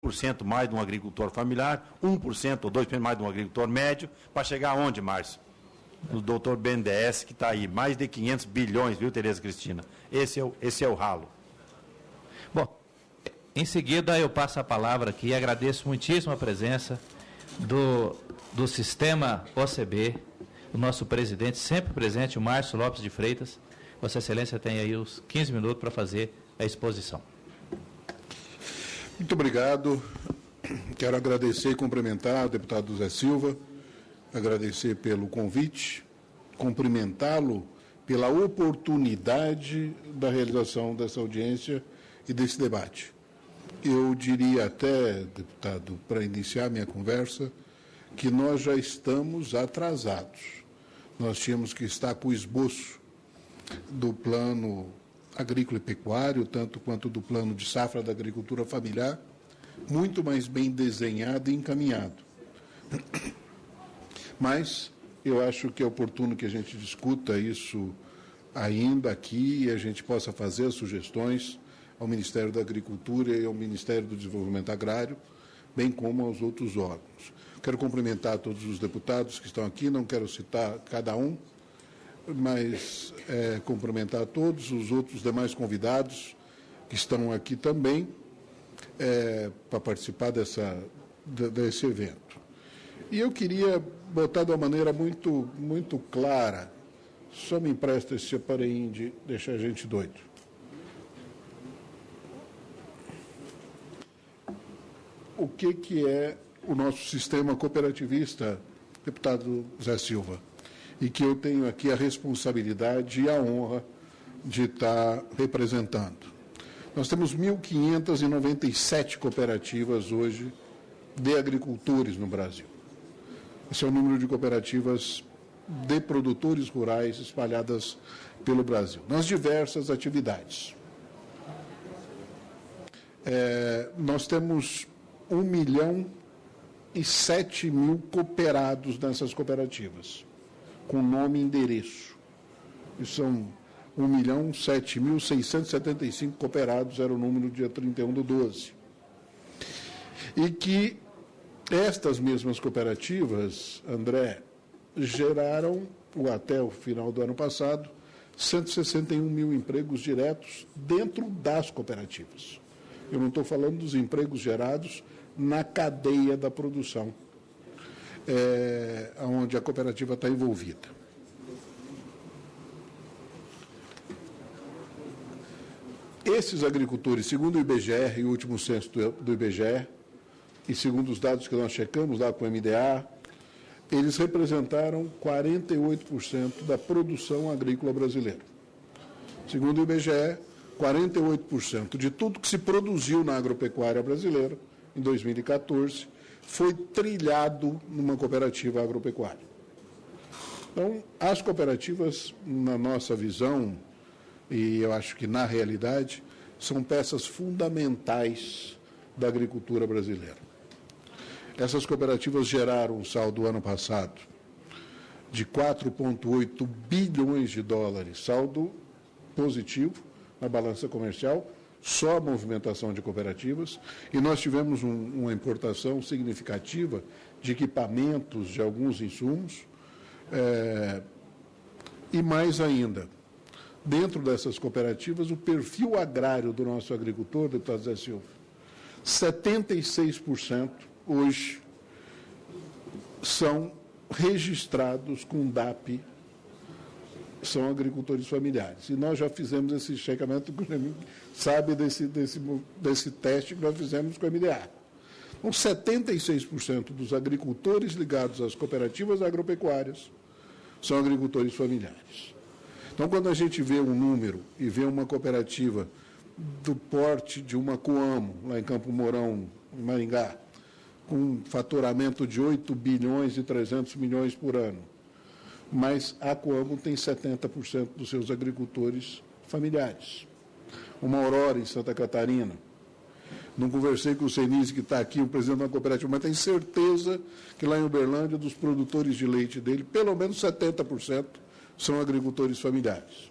2% mais de um agricultor familiar, 1% ou 2% mais de um agricultor médio, para chegar aonde, Márcio? O doutor BNDES, que está aí, mais de 500 bilhões, viu, Tereza Cristina? Esse é o ralo. Bom, em seguida eu passo a palavra aqui e agradeço muitíssimo a presença do sistema OCB, o nosso presidente, sempre presente, o Márcio Lopes de Freitas. Vossa Excelência tem aí os 15 minutos para fazer a exposição. Muito obrigado. Quero agradecer e cumprimentar o deputado Zé Silva, agradecer pelo convite, cumprimentá-lo pela oportunidade da realização dessa audiência e desse debate. Eu diria até, deputado, para iniciar minha conversa, que nós já estamos atrasados. Nós tínhamos que estar com o esboço do plano agrícola e pecuário, tanto quanto do plano de safra da agricultura familiar, muito mais bem desenhado e encaminhado. Mas eu acho que é oportuno que a gente discuta isso ainda aqui e a gente possa fazer as sugestões ao Ministério da Agricultura e ao Ministério do Desenvolvimento Agrário, bem como aos outros órgãos. Quero cumprimentar todos os deputados que estão aqui, não quero citar cada um, mas cumprimentar a todos os outros demais convidados que estão aqui também para participar desse evento. E eu queria botar de uma maneira muito, muito clara, só me empresta esse aparelhinho de deixar a gente doido. O que é o nosso sistema cooperativista, deputado Zé Silva? E que eu tenho aqui a responsabilidade e a honra de estar representando. Nós temos 1.597 cooperativas hoje de agricultores no Brasil. Esse é o número de cooperativas de produtores rurais espalhadas pelo Brasil, nas diversas atividades. Nós temos 1.007.000 cooperados nessas cooperativas, com nome e endereço. Isso são 1.007.675 cooperados, era o número dia 31/12. E que estas mesmas cooperativas, André, geraram, até o final do ano passado, 161.000 empregos diretos dentro das cooperativas. Eu não estou falando dos empregos gerados na cadeia da produção, onde a cooperativa está envolvida. Esses agricultores, segundo o IBGE, o último censo do IBGE, e segundo os dados que nós checamos lá com o MDA, eles representaram 48% da produção agrícola brasileira. Segundo o IBGE, 48% de tudo que se produziu na agropecuária brasileira, em 2014, foi trilhado numa cooperativa agropecuária. Então, as cooperativas, na nossa visão, e eu acho que na realidade, são peças fundamentais da agricultura brasileira. Essas cooperativas geraram um saldo ano passado de 4,8 bilhões de dólares, saldo positivo na balança comercial, só a movimentação de cooperativas, e nós tivemos uma importação significativa de equipamentos, de alguns insumos, e mais ainda, dentro dessas cooperativas, o perfil agrário do nosso agricultor, deputado Zé Silva, 76% hoje são registrados com DAP, são agricultores familiares. E nós já fizemos esse checamento, sabe desse teste que nós fizemos com a MDA. Então, 76% dos agricultores ligados às cooperativas agropecuárias são agricultores familiares. Então, quando a gente vê um número e vê uma cooperativa do porte de uma Coamo, lá em Campo Mourão, em Maringá, com um faturamento de 8 bilhões e 300 milhões por ano, mas a Coamo tem 70% dos seus agricultores familiares. Uma Aurora, em Santa Catarina. Não conversei com o Senise, que está aqui, o presidente da cooperativa, mas tenho certeza que lá em Uberlândia, dos produtores de leite dele, pelo menos 70% são agricultores familiares.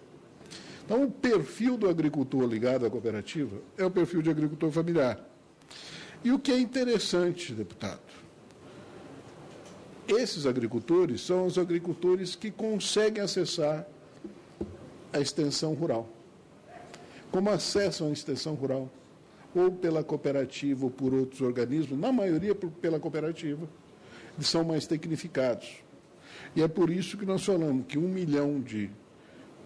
Então, o perfil do agricultor ligado à cooperativa é o perfil de agricultor familiar. E o que é interessante, deputado, esses agricultores são os agricultores que conseguem acessar a extensão rural. Como acessam a extensão rural? Ou pela cooperativa ou por outros organismos, na maioria pela cooperativa, eles são mais tecnificados. E é por isso que nós falamos que 1 milhão de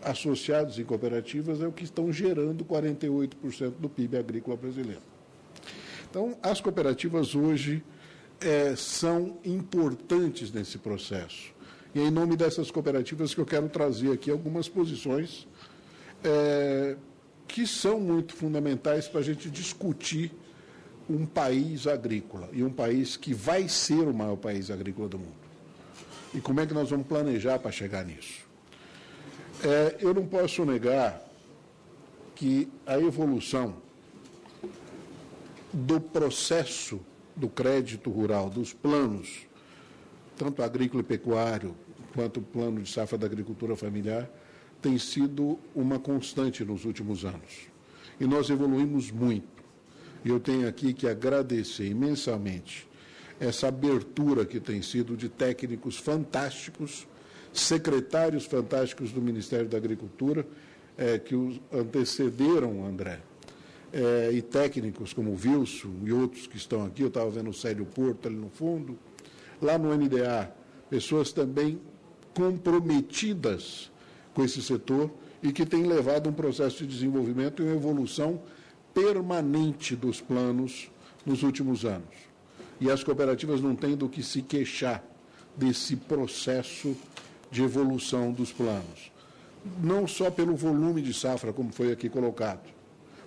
associados em cooperativas é o que estão gerando 48% do PIB agrícola brasileiro. Então, as cooperativas hoje são importantes nesse processo. E é em nome dessas cooperativas que eu quero trazer aqui algumas posições que são muito fundamentais para a gente discutir um país agrícola, e um país que vai ser o maior país agrícola do mundo. E como é que nós vamos planejar para chegar nisso? Eu não posso negar que a evolução do processo do crédito rural, dos planos, tanto agrícola e pecuário, quanto o plano de safra da agricultura familiar, tem sido uma constante nos últimos anos. E nós evoluímos muito. E eu tenho aqui que agradecer imensamente essa abertura que tem sido de técnicos fantásticos, secretários fantásticos do Ministério da Agricultura, que os antecederam, André, e técnicos como o Wilson e outros que estão aqui, eu estava vendo o Célio Porto ali no fundo, lá no MDA, pessoas também comprometidas com esse setor e que têm levado um processo de desenvolvimento e uma evolução permanente dos planos nos últimos anos. E as cooperativas não têm do que se queixar desse processo de evolução dos planos. Não só pelo volume de safra, como foi aqui colocado,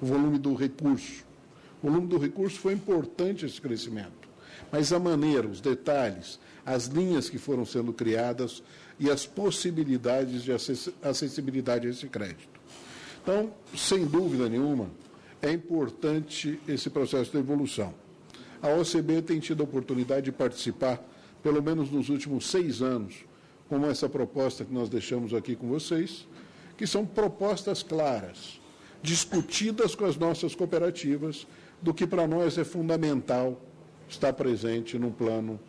o volume do recurso. O volume do recurso foi importante esse crescimento, mas a maneira, os detalhes, as linhas que foram sendo criadas e as possibilidades de acessibilidade a esse crédito. Então, sem dúvida nenhuma, é importante esse processo de evolução. A OCB tem tido a oportunidade de participar, pelo menos nos últimos 6 anos, como essa proposta que nós deixamos aqui com vocês, que são propostas claras, discutidas com as nossas cooperativas, do que para nós é fundamental estar presente num plano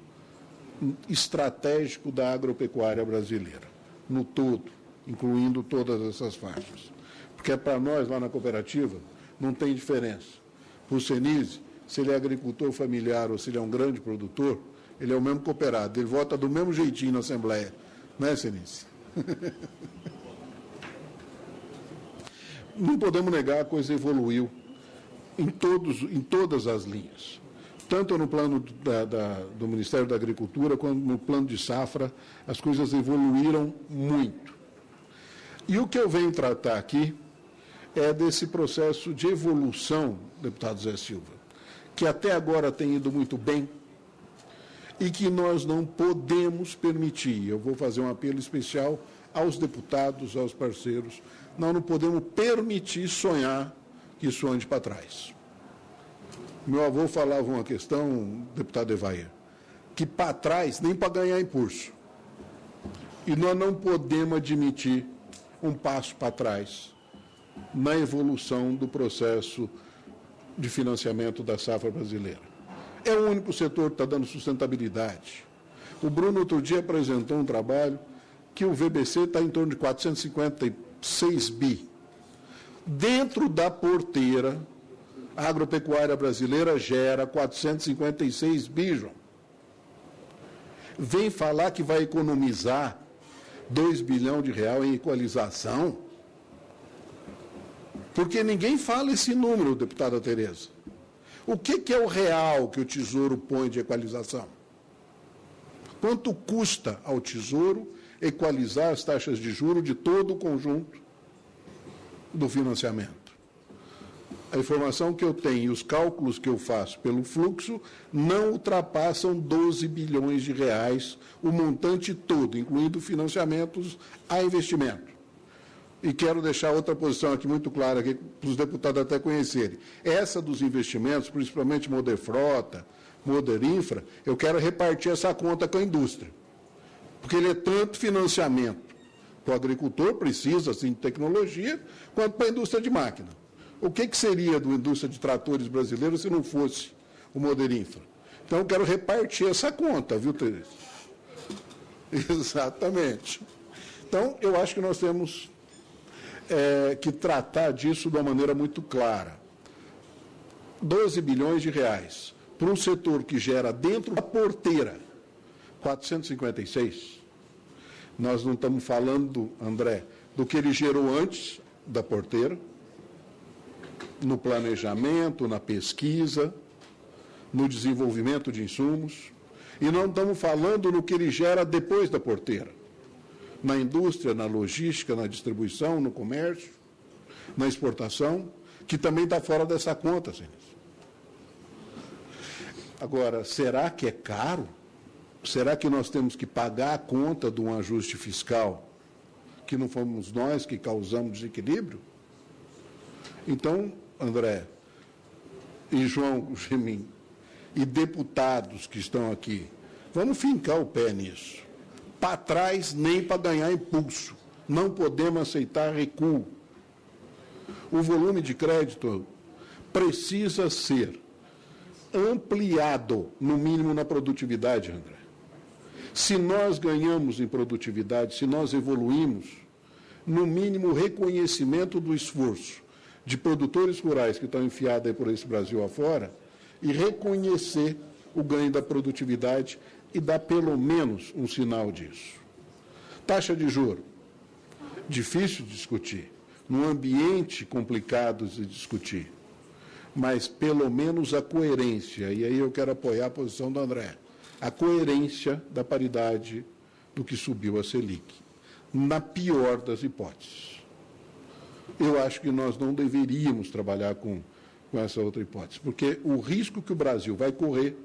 estratégico da agropecuária brasileira, no todo, incluindo todas essas faixas. Porque para nós, lá na cooperativa, não tem diferença. O Senise, se ele é agricultor familiar ou se ele é um grande produtor, ele é o mesmo cooperado, ele vota do mesmo jeitinho na Assembleia. Não é, Senise? Não podemos negar, a coisa evoluiu em todas as linhas. Tanto no plano do Ministério da Agricultura, quanto no plano de safra, as coisas evoluíram muito. E o que eu venho tratar aqui é desse processo de evolução, deputado Zé Silva, que até agora tem ido muito bem e que nós não podemos permitir. Eu vou fazer um apelo especial aos deputados, aos parceiros. Nós não podemos permitir sonhar que isso ande para trás. Meu avô falava uma questão, deputado Evair, que para trás nem para ganhar impulso. E nós não podemos admitir um passo para trás na evolução do processo de financiamento da safra brasileira. É o único setor que está dando sustentabilidade. O Bruno, outro dia, apresentou um trabalho que o VBC está em torno de 456 bi. Dentro da porteira, a agropecuária brasileira gera 456 bi, João. Vem falar que vai economizar 2 bilhões de reais em equalização, porque ninguém fala esse número, deputada Tereza. O que é o real que o Tesouro põe de equalização? Quanto custa ao Tesouro equalizar as taxas de juros de todo o conjunto do financiamento? A informação que eu tenho e os cálculos que eu faço pelo fluxo não ultrapassam 12 bilhões de reais o montante todo, incluindo financiamentos a investimento. E quero deixar outra posição aqui muito clara, aqui, para os deputados até conhecerem. Essa dos investimentos, principalmente Moderfrota, Moderinfra, eu quero repartir essa conta com a indústria. Porque ele é tanto financiamento. O agricultor precisa, assim, de tecnologia, quanto para a indústria de máquina. O que seria da indústria de tratores brasileiros se não fosse o Moderinfra. Então, eu quero repartir essa conta, viu, Tereza? Exatamente. Então, eu acho que nós temos que tratar disso de uma maneira muito clara. 12 bilhões de reais para um setor que gera dentro da porteira 456. Nós não estamos falando, André, do que ele gerou antes da porteira, no planejamento, na pesquisa, no desenvolvimento de insumos, e não estamos falando no que ele gera depois da porteira, na indústria, na logística, na distribuição, no comércio, na exportação, que também está fora dessa conta, senhores. Agora, será que é caro? Será que nós temos que pagar a conta de um ajuste fiscal que não fomos nós que causamos desequilíbrio? Então, André e João Gemin e deputados que estão aqui, vamos fincar o pé nisso. Para trás, nem para ganhar impulso. Não podemos aceitar recuo. O volume de crédito precisa ser ampliado, no mínimo na produtividade, André. Se nós ganhamos em produtividade, se nós evoluímos, no mínimo reconhecimento do esforço de produtores rurais que estão enfiados aí por esse Brasil afora e reconhecer o ganho da produtividade e dar pelo menos um sinal disso. Taxa de juros, difícil de discutir, num ambiente complicado de discutir, mas pelo menos a coerência, e aí eu quero apoiar a posição do André, a coerência da paridade do que subiu a Selic, na pior das hipóteses. Eu acho que nós não deveríamos trabalhar com essa outra hipótese, porque o risco que o Brasil vai correr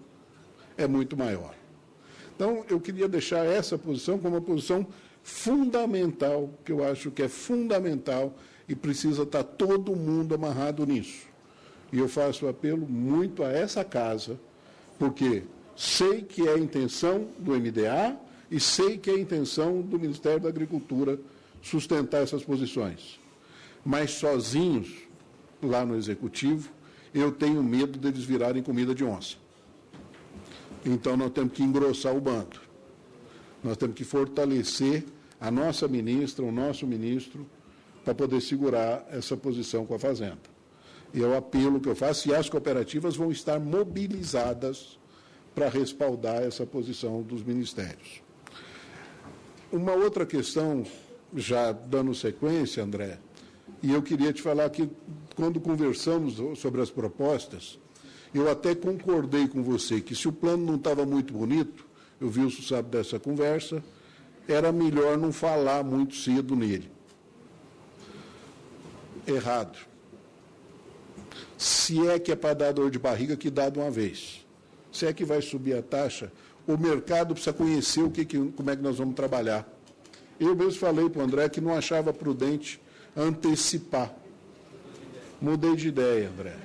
é muito maior. Então, eu queria deixar essa posição como uma posição fundamental, que eu acho que é fundamental e precisa estar todo mundo amarrado nisso. E eu faço apelo muito a essa casa, porque sei que é a intenção do MDA e sei que é a intenção do Ministério da Agricultura sustentar essas posições. Mas sozinhos, lá no Executivo, eu tenho medo deles virarem comida de onça. Então, nós temos que engrossar o bando. Nós temos que fortalecer a nossa ministra, o nosso ministro, para poder segurar essa posição com a Fazenda. E é o apelo que eu faço, e as cooperativas vão estar mobilizadas para respaldar essa posição dos ministérios. Uma outra questão, já dando sequência, André, e eu queria te falar que, quando conversamos sobre as propostas, eu até concordei com você que, se o plano não estava muito bonito, o Wilson sabe dessa conversa, era melhor não falar muito cedo nele. Errado. Se é que é para dar dor de barriga, que dá de uma vez. Se é que vai subir a taxa, o mercado precisa conhecer como é que nós vamos trabalhar. Eu mesmo falei para o André que não achava prudente antecipar. Mudei de ideia, André.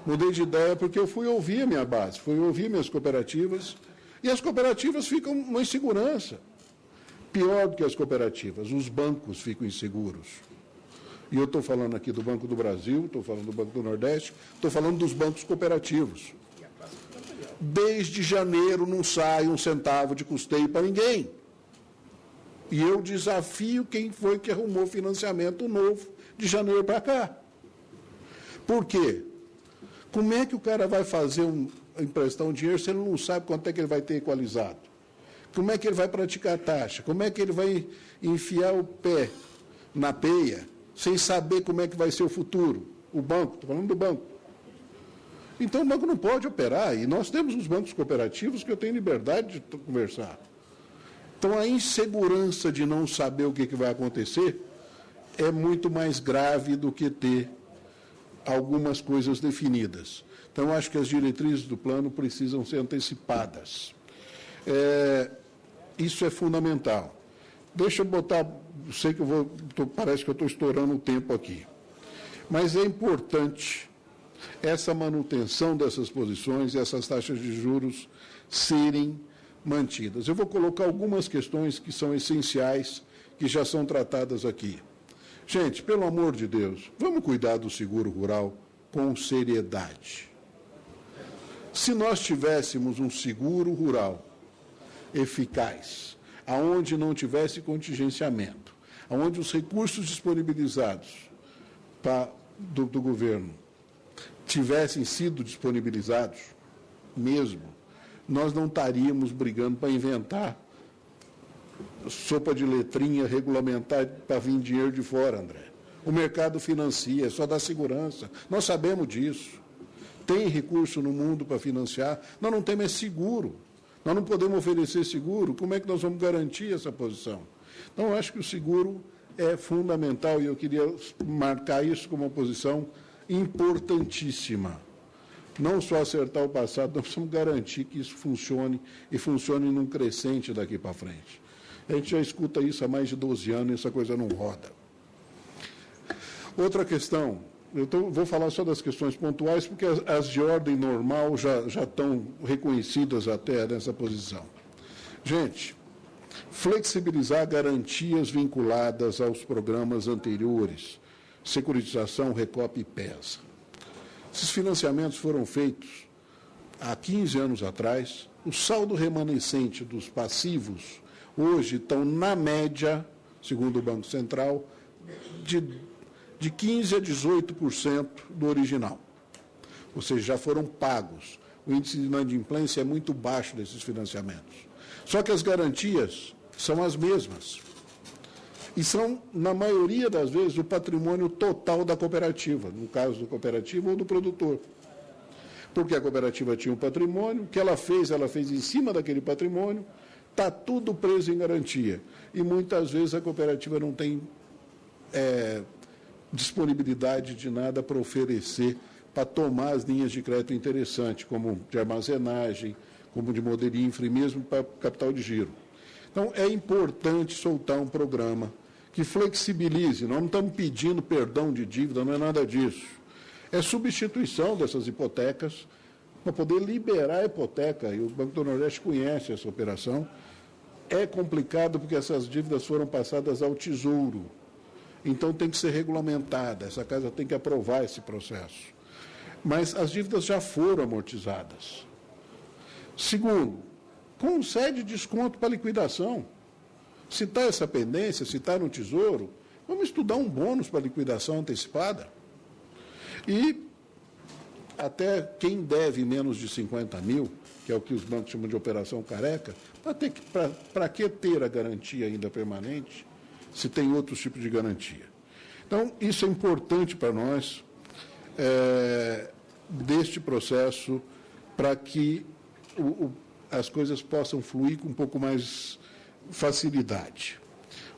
Mudei de ideia porque eu fui ouvir a minha base, fui ouvir minhas cooperativas, e as cooperativas ficam uma insegurança. Pior do que as cooperativas, os bancos ficam inseguros. E eu estou falando aqui do Banco do Brasil, estou falando do Banco do Nordeste, estou falando dos bancos cooperativos. Desde janeiro não sai um centavo de custeio para ninguém. E eu desafio quem foi que arrumou financiamento novo de janeiro para cá. Por quê? Como é que o cara vai fazer emprestar um dinheiro se ele não sabe quanto é que ele vai ter equalizado? Como é que ele vai praticar a taxa? Como é que ele vai enfiar o pé na peia sem saber como é que vai ser o futuro? O banco, estou falando do banco. Então, o banco não pode operar, e nós temos os bancos cooperativos que eu tenho liberdade de conversar. Então, a insegurança de não saber o que vai acontecer é muito mais grave do que ter algumas coisas definidas. Então, acho que as diretrizes do plano precisam ser antecipadas. Isso é fundamental. Deixa eu botar, sei que parece que eu estou estourando o tempo aqui, mas é importante essa manutenção dessas posições e essas taxas de juros serem mantidas. Eu vou colocar algumas questões que são essenciais, que já são tratadas aqui. Gente, pelo amor de Deus, vamos cuidar do seguro rural com seriedade. Se nós tivéssemos um seguro rural eficaz, aonde não tivesse contingenciamento, aonde os recursos disponibilizados do governo tivessem sido disponibilizados mesmo, nós não estaríamos brigando para inventar sopa de letrinha regulamentar para vir dinheiro de fora, André. O mercado financia, só dá segurança. Nós sabemos disso. Tem recurso no mundo para financiar, nós não temos seguro. Nós não podemos oferecer seguro. Como é que nós vamos garantir essa posição? Então, eu acho que o seguro é fundamental e eu queria marcar isso como uma posição importantíssima. Não só acertar o passado, nós precisamos garantir que isso funcione e funcione num crescente daqui para frente. A gente já escuta isso há mais de 12 anos e essa coisa não roda. Outra questão, vou falar só das questões pontuais, porque as de ordem normal já estão reconhecidas até nessa posição. Gente, flexibilizar garantias vinculadas aos programas anteriores, securitização, Recope e PESA. Esses financiamentos foram feitos há 15 anos atrás. O saldo remanescente dos passivos hoje estão, na média, segundo o Banco Central, de 15% a 18% do original. Ou seja, já foram pagos. O índice de inadimplência é muito baixo desses financiamentos. Só que as garantias são as mesmas. E são, na maioria das vezes, o patrimônio total da cooperativa, no caso do cooperativo ou do produtor. Porque a cooperativa tinha um patrimônio, o que ela fez em cima daquele patrimônio, está tudo preso em garantia. E muitas vezes a cooperativa não tem disponibilidade de nada para oferecer, para tomar as linhas de crédito interessantes, como de armazenagem, como de modelo infra e mesmo para capital de giro. Então, é importante soltar um programa que flexibilize. Nós não estamos pedindo perdão de dívida, não é nada disso. É substituição dessas hipotecas para poder liberar a hipoteca, e o Banco do Nordeste conhece essa operação. É complicado porque essas dívidas foram passadas ao Tesouro. Então, tem que ser regulamentada, essa casa tem que aprovar esse processo. Mas as dívidas já foram amortizadas. Segundo, concede desconto para liquidação. Se está essa pendência, se está no Tesouro, vamos estudar um bônus para liquidação antecipada. E até quem deve menos de 50 mil, que é o que os bancos chamam de operação careca, para que ter a garantia ainda permanente, se tem outros tipos de garantia? Então, isso é importante para nós, deste processo, para que as coisas possam fluir com um pouco mais facilidade.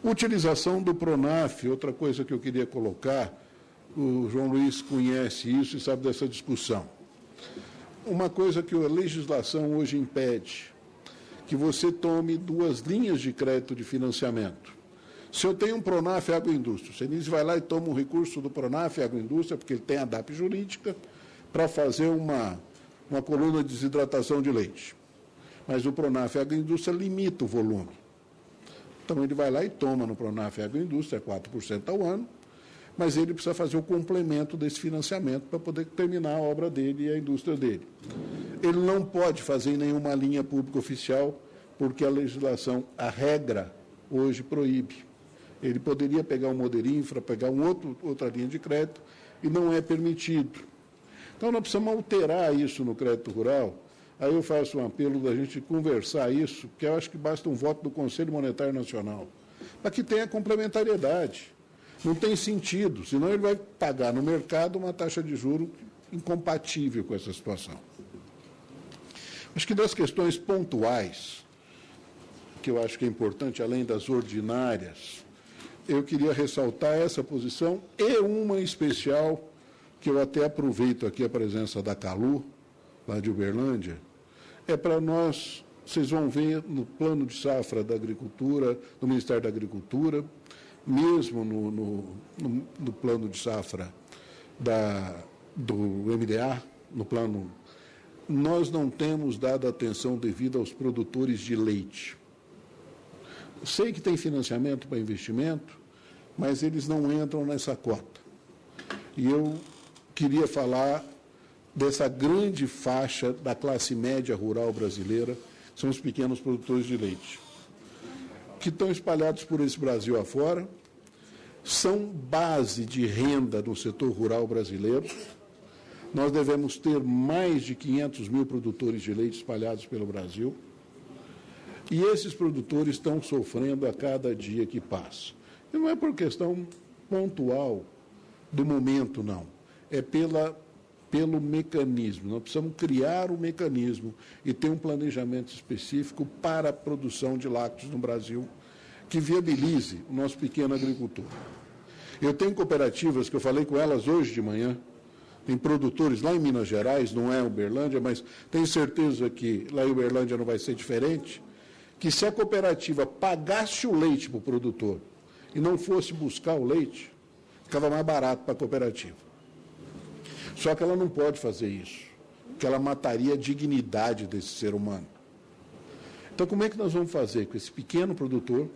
Utilização do PRONAF, outra coisa que eu queria colocar, o João Luiz conhece isso e sabe dessa discussão. Uma coisa que a legislação hoje impede, que você tome 2 linhas de crédito de financiamento. Se eu tenho um PRONAF Agroindústria, o Senise vai lá e toma um recurso do PRONAF Agroindústria, porque ele tem a DAP jurídica, para fazer uma coluna de desidratação de leite. Mas o PRONAF Agroindústria limita o volume. Então, ele vai lá e toma no PRONAF Agroindústria 4% ao ano, mas ele precisa fazer o complemento desse financiamento para poder terminar a obra dele e a indústria dele. Ele não pode fazer em nenhuma linha pública oficial, porque a legislação, a regra, hoje proíbe. Ele poderia pegar um modelo infra, pegar outra linha de crédito, e não é permitido. Então, nós precisamos alterar isso no crédito rural. Aí eu faço um apelo da gente conversar isso, porque eu acho que basta um voto do Conselho Monetário Nacional, para que tenha complementariedade. Não tem sentido, senão ele vai pagar no mercado uma taxa de juros incompatível com essa situação. Acho que das questões pontuais, que eu acho que é importante, além das ordinárias, eu queria ressaltar essa posição e uma especial, que eu até aproveito aqui a presença da Calu, lá de Uberlândia, é para nós, vocês vão ver no plano de safra da agricultura, do Ministério da Agricultura, mesmo no plano de safra do MDA, no plano, nós não temos dado atenção devida aos produtores de leite. Sei que tem financiamento para investimento, mas eles não entram nessa cota. E eu queria falar dessa grande faixa da classe média rural brasileira, são os pequenos produtores de leite, que estão espalhados por esse Brasil afora, são base de renda no setor rural brasileiro. Nós devemos ter mais de 500 mil produtores de leite espalhados pelo Brasil, e esses produtores estão sofrendo a cada dia que passa. E não é por questão pontual do momento, não. É pelo mecanismo. Nós precisamos criar um mecanismo e ter um planejamento específico para a produção de lácteos no Brasil, que viabilize o nosso pequeno agricultor. Eu tenho cooperativas, que eu falei com elas hoje de manhã, tem produtores lá em Minas Gerais, não é Uberlândia, mas tenho certeza que lá em Uberlândia não vai ser diferente, que se a cooperativa pagasse o leite para o produtor e não fosse buscar o leite, ficava mais barato para a cooperativa. Só que ela não pode fazer isso, porque ela mataria a dignidade desse ser humano. Então, como é que nós vamos fazer com esse pequeno produtor,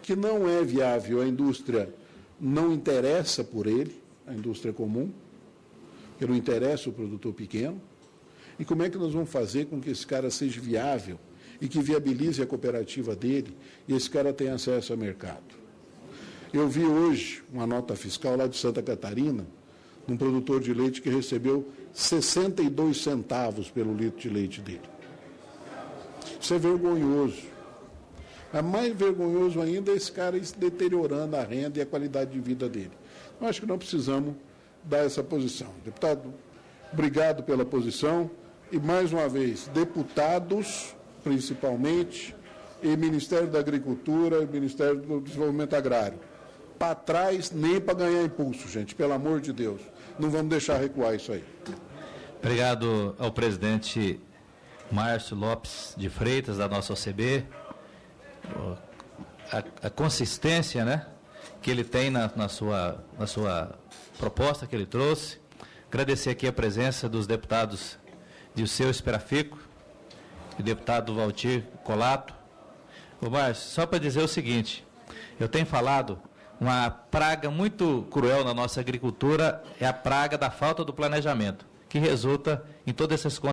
que não é viável, a indústria não interessa por ele, a indústria comum, que não interessa o produtor pequeno, e como é que nós vamos fazer com que esse cara seja viável e que viabilize a cooperativa dele e esse cara tenha acesso ao mercado? Eu vi hoje uma nota fiscal lá de Santa Catarina, um produtor de leite que recebeu 62 centavos pelo litro de leite dele. Isso é vergonhoso. Mas mais vergonhoso ainda é esse cara deteriorando a renda e a qualidade de vida dele. Eu acho que nós precisamos dar essa posição. Deputado, obrigado pela posição. E, mais uma vez, deputados, principalmente, e Ministério da Agricultura e Ministério do Desenvolvimento Agrário. Para trás, nem para ganhar impulso, gente, pelo amor de Deus. Não vamos deixar recuar isso aí. Obrigado ao presidente Márcio Lopes de Freitas, da nossa OCB, a consistência, né, que ele tem na sua proposta que ele trouxe. Agradecer aqui a presença dos deputados Dirceu Esperafico e deputado Valtir Colato. Ô Márcio, só para dizer o seguinte, eu tenho falado, uma praga muito cruel na nossa agricultura é a praga da falta do planejamento, que resulta em todas essas